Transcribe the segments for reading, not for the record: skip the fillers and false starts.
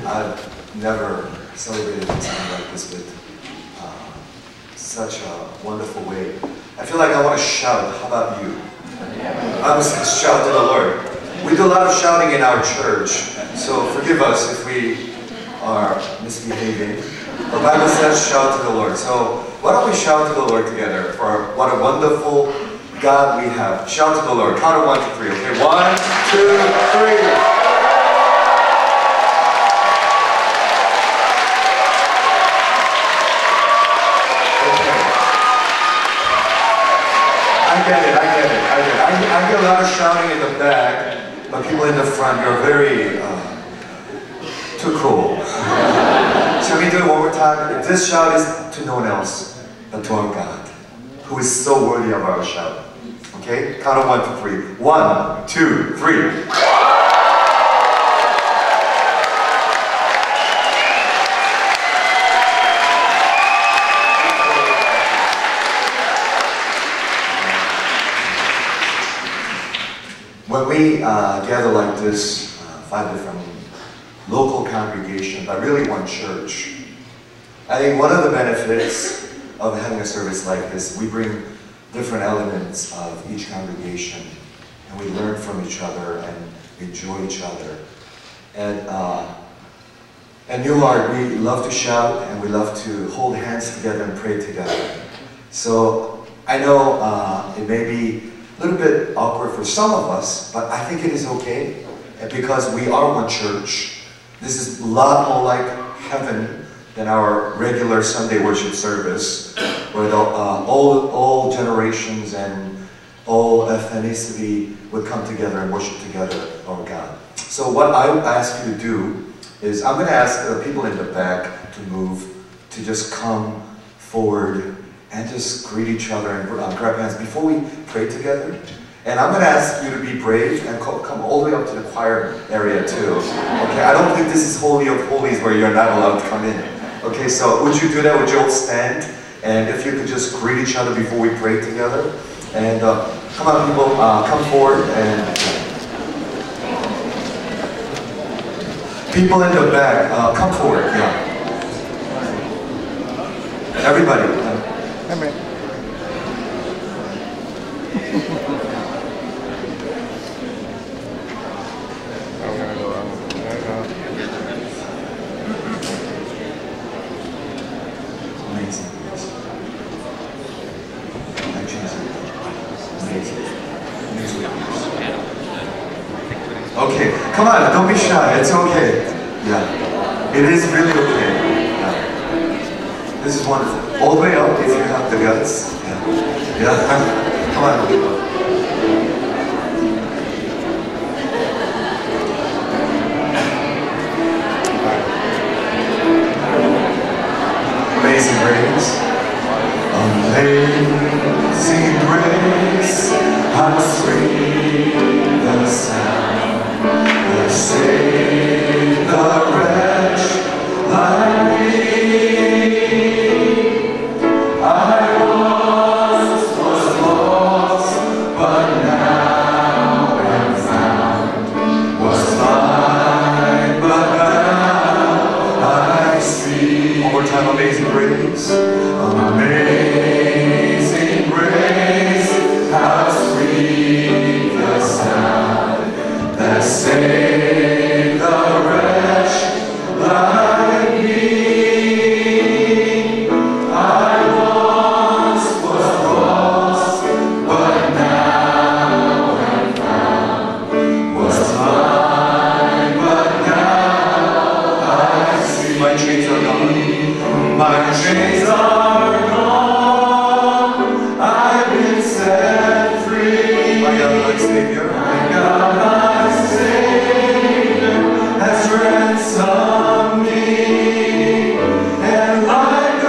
I've never celebrated something like this with such a wonderful way. I feel like I want to shout. How about you? I was going to shout to the Lord. We do a lot of shouting in our church, so forgive us if we are misbehaving. The Bible says shout to the Lord. So why don't we shout to the Lord together for what a wonderful God we have. Shout to the Lord. Count of 1 to 3. Okay, 1, 2, 3. I get a lot of shouting in the back, but people in the front, you're very too cool. Shall we do it one more time? This shout is to no one else but to our God, who is so worthy of our shout. Okay? Count of 1 to 3. 1, 2, 3. When we gather like this, 5 different local congregations, but really one church, I think one of the benefits of having a service like this, we bring different elements of each congregation, and we learn from each other and enjoy each other. And at New Heart, we love to shout and we love to hold hands together and pray together. So I know it may be a little bit awkward for some of us, but I think it is okay. And because we are one church, this is a lot more like heaven than our regular Sunday worship service, where all generations and all ethnicity would come together and worship together our God. So what I would ask you to do is, I'm going to ask the people in the back to move, to just come forward and just greet each other and grab hands before we pray together. And I'm going to ask you to be brave and come all the way up to the choir area too. Okay, I don't think this is Holy of Holies where you're not allowed to come in. Okay, so would you do that? Would you all stand? And if you could just greet each other before we pray together. And come on people, come forward. And people in the back, come forward, yeah. Everybody. Amen. Amazing. Amazing. Okay, come on, don't be shy, it's okay. Yeah, it is really okay. Yeah. This is wonderful. All the way up if you have the guts. Yeah. Yeah. Come on. Amazing grace. Amazing grace. How sweet the sound that saved the wretch like me. I once was lost, but now am found. Was blind, but now I see. One more time, amazing grace. Amazing grace, how sweet the sound that saved the wretch like me. My chains are gone, I've been set free. My God, my Savior, has ransomed me. And like a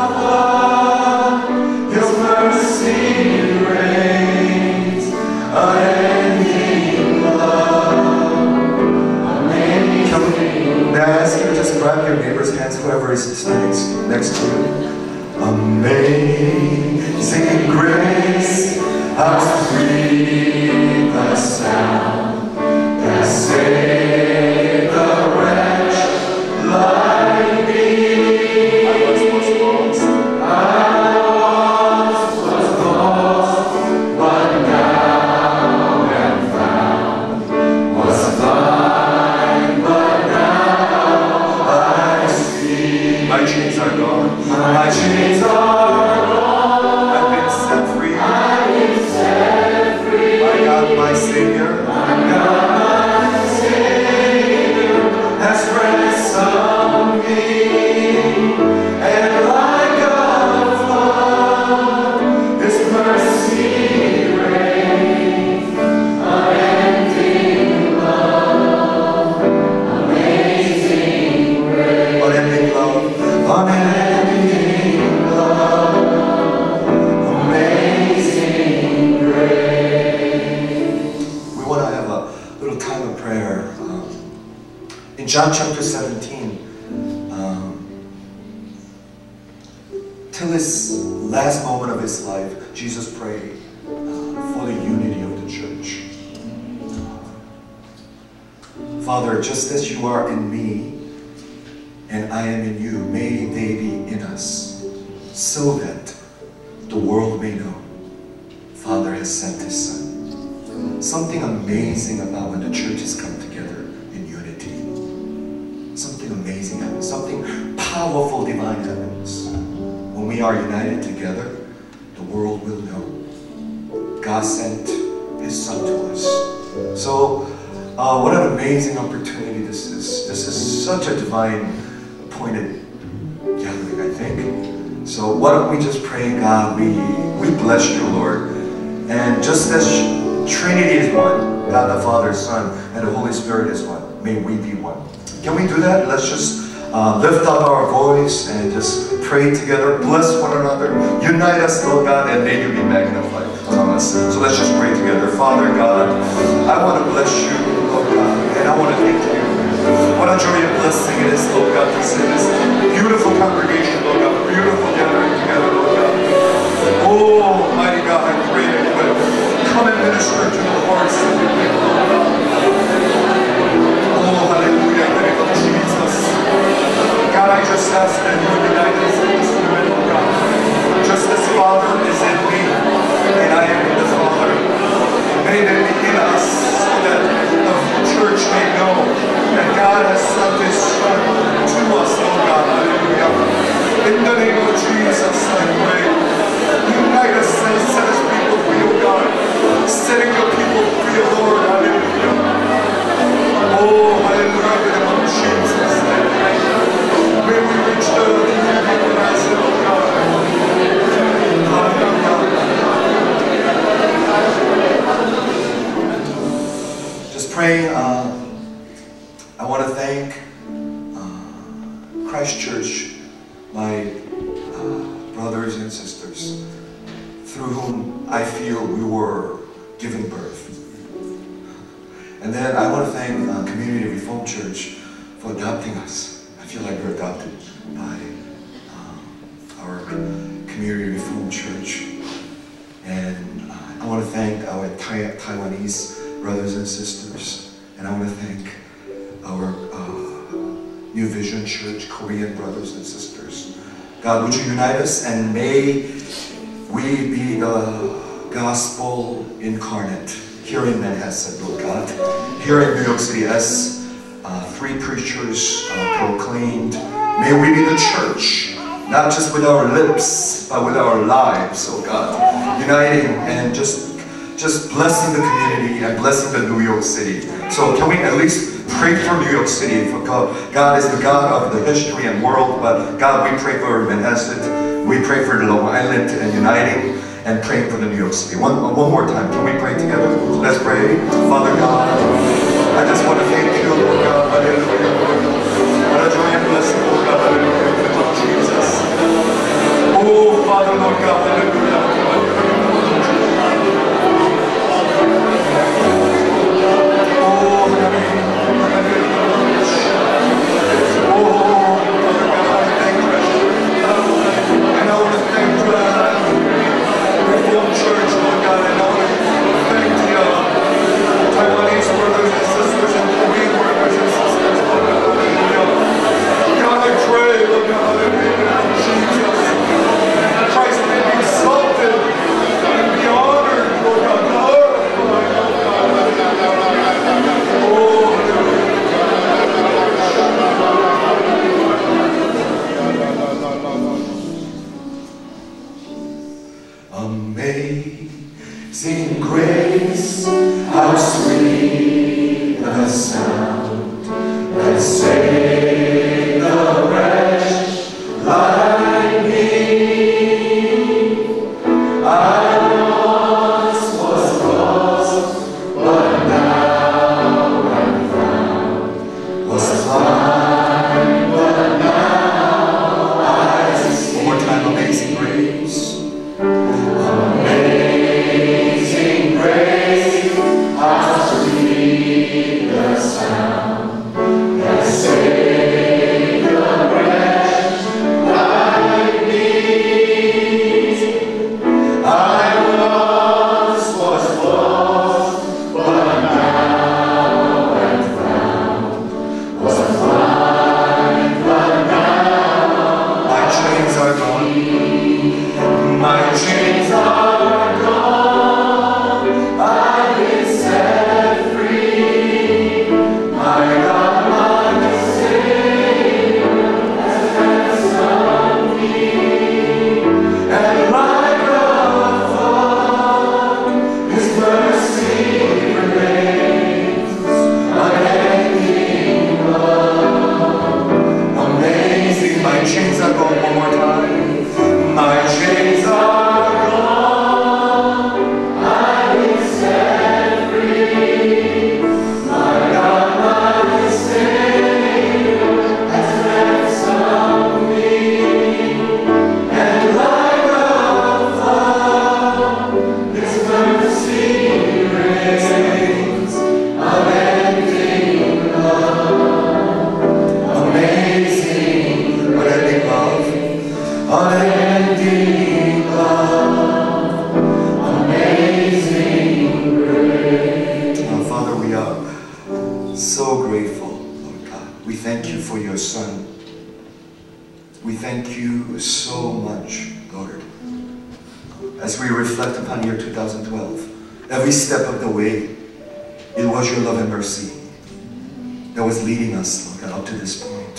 flood, His mercy reigns, unending love. May I ask you to just grab your neighbor's hands, whoever is standing next to you. Amazing grace, how sweet the sound that saved the wretch John chapter 17, till his last moment of his life, Jesus prayed for the unity of the church. Father, just as you are in me and I am in you, may they be in us, so that the world may know Father has sent his Son. Something amazing about when the churches come together in unity. Something amazing happens. Something powerful, divine happens. When we are united together, the world will know God sent his Son to us. So, what an amazing opportunity this is. This is such a divine appointed gathering, I think. So why don't we just pray, God, we bless you, Lord. And just as Trinity is one, God the Father, Son, and the Holy Spirit is one, may we be one. Can we do that? Let's just lift up our voice and just pray together. Bless one another. Unite us, Lord God, and may you be magnified among us. So let's just pray together. Father God, I want to bless you, Lord God, and I want to thank you. What a joy and blessing it is, Lord God, to see this beautiful congregation, Lord God, beautiful gathering together, Lord God. Oh, mighty God, I pray that you would come and minister to the hearts of your people, Lord God. Oh, hallelujah, in the name of Jesus. God, I just ask that you would unite us in this moment, Lord God. Just as Father is in me, and I am in the Father. May they be in us, so that the church may know that God has sent his Son to us, Lord God. Hallelujah. In the name of Jesus, I pray. Unite us and set us people free, O God. Setting your people free, O Lord. Hallelujah. Oh, hallelujah. In the name of Jesus. May we reach the Manhasset, O God. Hallelujah. Just praying. I want to thank Christ Church, my brothers and sisters, through whom I feel we were given birth. And then I want to thank Community Reformed Church for adopting us. I feel like we're adopted by our Community Reformed Church. And I want to thank our Taiwanese brothers and sisters. And I want to thank our New Vision Church, Korean brothers and sisters. God, would you unite us, and may we be the gospel incarnate here in Manhasset, Lord God. Here in New York City, as three preachers proclaimed, may we be the church, not just with our lips, but with our lives, oh God. Uniting and just blessing the community and blessing the New York City. So can we at least pray for New York City? For God is the God of the history and world, but God, we pray for Manhasset. We pray for the Long Island and uniting and praying for the New York City. One more time. Can we pray together? Let's pray. Father God, I just want to thank you, Lord God. Hallelujah. What a joy and blessing, Lord God. Hallelujah. In the name of Jesus. Oh, Father, Lord God. Hallelujah. Church, Lord God, and I want to thank the Taiwanese brothers and sisters and Korean brothers and sisters, Lord We thank you for your Son. We thank you so much, Lord. As we reflect upon year 2012, every step of the way, it was your love and mercy that was leading us, Lord God, up to this point.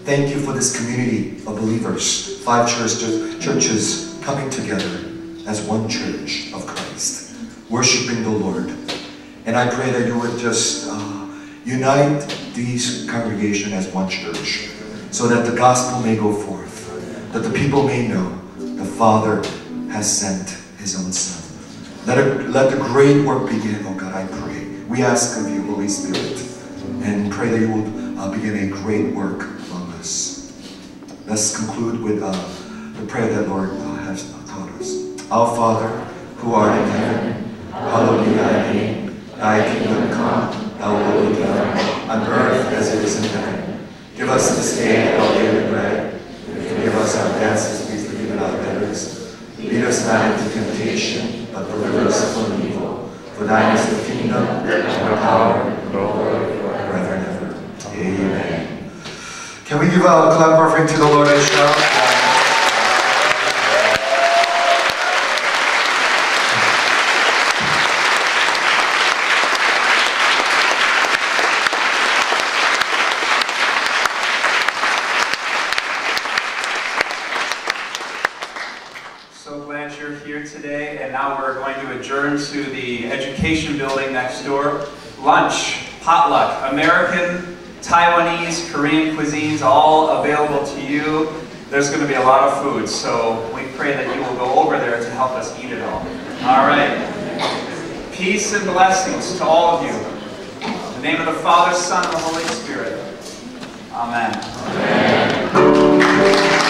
Thank you for this community of believers, 5 churches coming together as one church of Christ, worshiping the Lord. And I pray that you would just unite these congregations as one church, so that the gospel may go forth, that the people may know the Father has sent his own Son. Let the great work begin, oh God, I pray. We ask of you, Holy Spirit, and pray that you will begin a great work among us. Let's conclude with the prayer that Lord has taught us. Our Father, who art in heaven, hallowed be thy name. Thy kingdom come, thy will be done, on earth as it is in heaven. Give us this day our daily bread, and forgive us our debts as we forgive our debtors. Lead us not into temptation, but deliver us from evil. For thine is the kingdom, and the power, and the glory, forever and ever. Amen. Can we give a clap offering to the Lord and shout? Today, and now we're going to adjourn to the education building next door. Lunch, potluck, American, Taiwanese, Korean cuisines, all available to you. There's going to be a lot of food, so we pray that you will go over there to help us eat it all. All right. Peace and blessings to all of you. In the name of the Father, Son, and the Holy Spirit. Amen. Amen.